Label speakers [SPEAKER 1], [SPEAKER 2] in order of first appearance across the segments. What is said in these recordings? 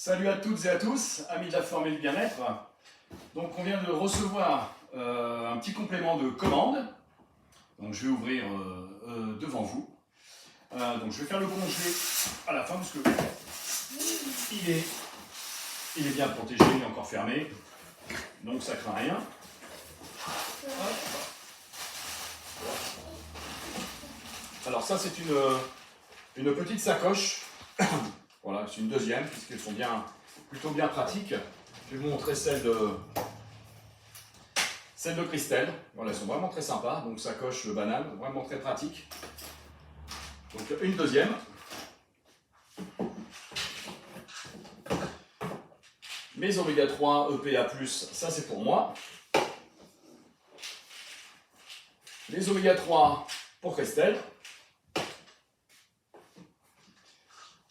[SPEAKER 1] Salut à toutes et à tous, amis de la forme et du bien-être. Donc on vient de recevoir un petit complément de commande. Donc je vais ouvrir devant vous. Donc je vais faire le congelé à la fin parce que il est bien protégé, il est encore fermé. Donc ça craint rien. Hop. Alors ça c'est une petite sacoche. Voilà, c'est une deuxième, puisqu'elles sont plutôt bien pratiques. Je vais vous montrer celle de Christelle. Voilà, elles sont vraiment très sympas. Donc sacoche banane, vraiment très pratique. Donc une deuxième. Mes oméga 3 EPA+, ça c'est pour moi. Les oméga 3 pour Christelle.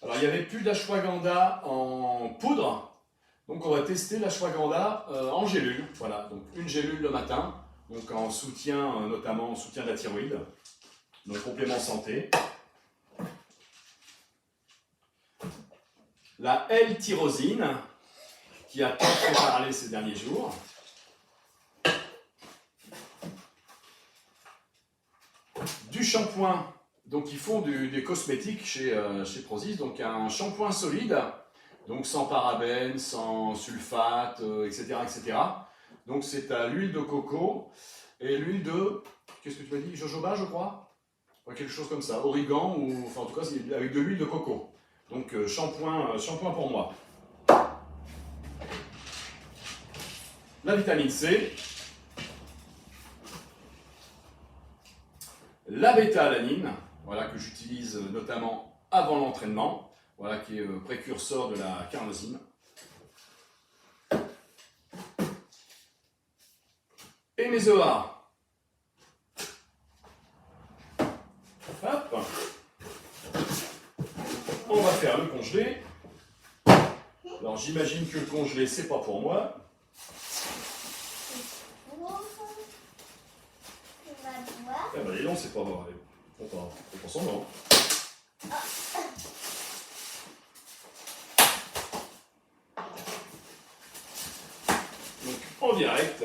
[SPEAKER 1] Alors il n'y avait plus d'ashwagandha en poudre, donc on va tester l'ashwagandha en gélule. Voilà, donc une gélule le matin, donc en soutien, notamment en soutien de la thyroïde, donc complément santé. La L-tyrosine, qui a tant fait parler ces derniers jours. Du shampoing. Donc ils font des cosmétiques chez Prozis, donc un shampoing solide, donc sans parabènes, sans sulfate, etc., etc. Donc c'est à l'huile de coco et l'huile de, qu'est-ce que tu m'as dit, jojoba je crois, quelque chose comme ça, origan, ou enfin en tout cas c'est avec de l'huile de coco. Donc shampoing pour moi. La vitamine C. La bêta-alanine. Voilà, que j'utilise notamment avant l'entraînement, voilà, qui est précurseur de la carnosine. Et mes EA. Hop. On va faire le congelé. Alors j'imagine que le congelé, c'est pas pour moi. Eh ben dis donc, c'est pas vrai. Faut pas s'en vendre. Donc en direct.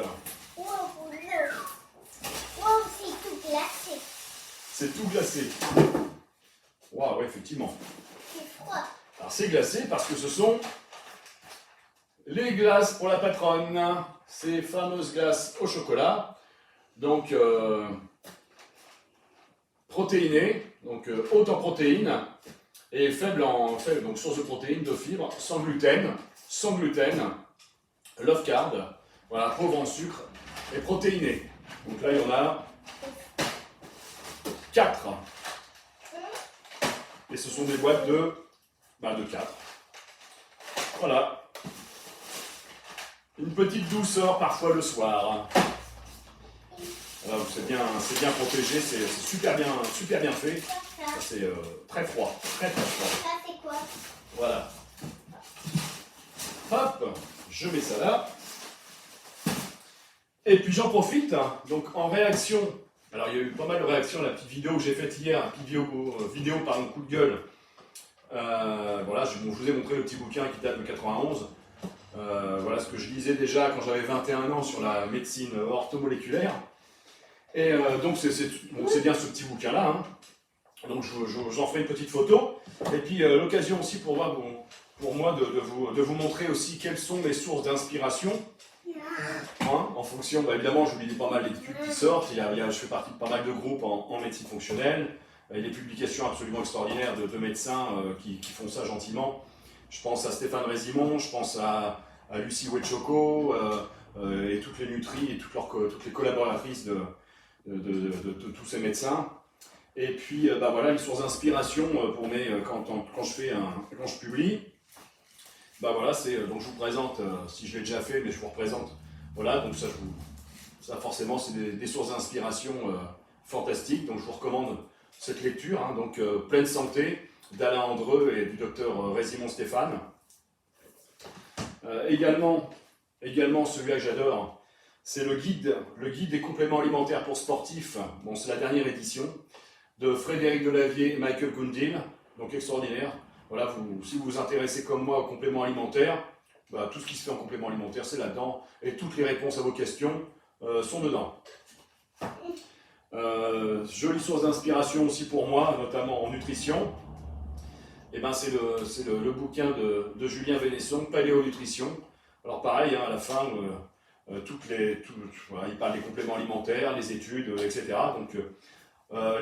[SPEAKER 2] Wow, c'est tout glacé.
[SPEAKER 1] C'est tout glacé. Waouh, ouais, effectivement.
[SPEAKER 2] C'est froid.
[SPEAKER 1] Alors c'est glacé parce que ce sont les glaces pour la patronne. Ces fameuses glaces au chocolat. Donc protéinées, donc haute en protéines et faible donc source de protéines, de fibres, sans gluten, low carb, voilà, pauvre en sucre et protéinées. Donc là il y en a 4. Et ce sont des boîtes de 4. Voilà. Une petite douceur parfois le soir. Voilà, c'est bien protégé, c'est super bien fait. C'est très froid, très froid.
[SPEAKER 2] Ça, c'est quoi?
[SPEAKER 1] Voilà. Hop, je mets ça là. Et puis j'en profite, donc en réaction, alors il y a eu pas mal de réactions à la petite vidéo que j'ai faite hier, une petite vidéo par un coup de gueule. Voilà, je vous ai montré le petit bouquin qui date de 91. Voilà ce que je lisais déjà quand j'avais 21 ans sur la médecine orthomoléculaire. Et donc c'est bien ce petit bouquin là, hein. Donc j'en ferai une petite photo. Et puis l'occasion aussi pour moi de vous montrer aussi quelles sont mes sources d'inspiration. Hein, en fonction, évidemment j'oublie pas mal d'études qui sortent, je fais partie de pas mal de groupes en médecine fonctionnelle. Il y a des publications absolument extraordinaires de médecins qui font ça gentiment. Je pense à Stéphane Résimon, je pense à Lucie Wetchoko et toutes les nutries et toutes les collaboratrices de tous ces médecins. Et puis voilà, une source d'inspiration pour quand je publie. Voilà, donc je vous présente, si je l'ai déjà fait, mais je vous représente. Voilà, donc ça forcément c'est des sources d'inspiration fantastiques. Donc je vous recommande cette lecture, hein, donc Pleine santé d'Alain Andreu et du docteur Résimon Stéphane. Également celui-là que j'adore, c'est le guide des compléments alimentaires pour sportifs. Bon, c'est la dernière édition de Frédéric Delavier et Michael Gundil, donc extraordinaire. Voilà, si vous vous intéressez comme moi aux compléments alimentaires, bah, tout ce qui se fait en complément alimentaire, c'est là-dedans. Et toutes les réponses à vos questions sont dedans. Jolie source d'inspiration aussi pour moi, notamment en nutrition. Et ben, c'est le bouquin de Julien Vénesson, Paléo-Nutrition. Alors pareil, hein, à la fin, voilà, il parle des compléments alimentaires, les études, etc. Donc,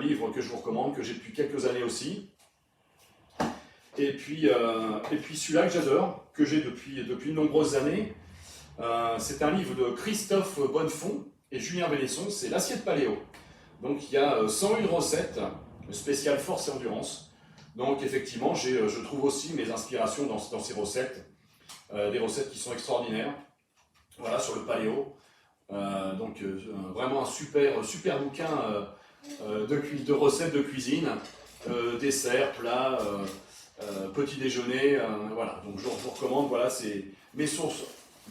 [SPEAKER 1] livre que je vous recommande, que j'ai depuis quelques années aussi. Et puis celui-là que j'adore, que j'ai depuis de nombreuses années, c'est un livre de Christophe Bonnefond et Julien Vénesson, c'est l'assiette paléo. Donc il y a 101 recettes, spéciales force et endurance. Donc effectivement, je trouve aussi mes inspirations dans ces recettes, des recettes qui sont extraordinaires, voilà, sur le paléo. Vraiment un super bouquin de recettes de cuisine, dessert, plat, petit déjeuner, voilà. Donc je vous recommande, voilà, c'est mes sources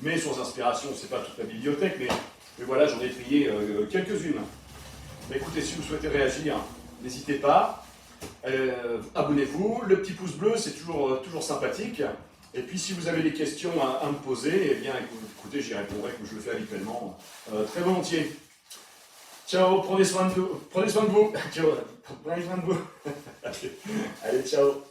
[SPEAKER 1] d'inspiration, c'est pas toute la bibliothèque, mais voilà, j'en ai trié quelques-unes. Mais écoutez, si vous souhaitez réagir, n'hésitez pas. Abonnez-vous, le petit pouce bleu, c'est toujours sympathique. Et puis si vous avez des questions à me poser, eh bien écoutez, j'y répondrai comme je le fais habituellement, très volontiers. Ciao, prenez soin de vous. Ciao, prenez soin de vous. Allez, ciao.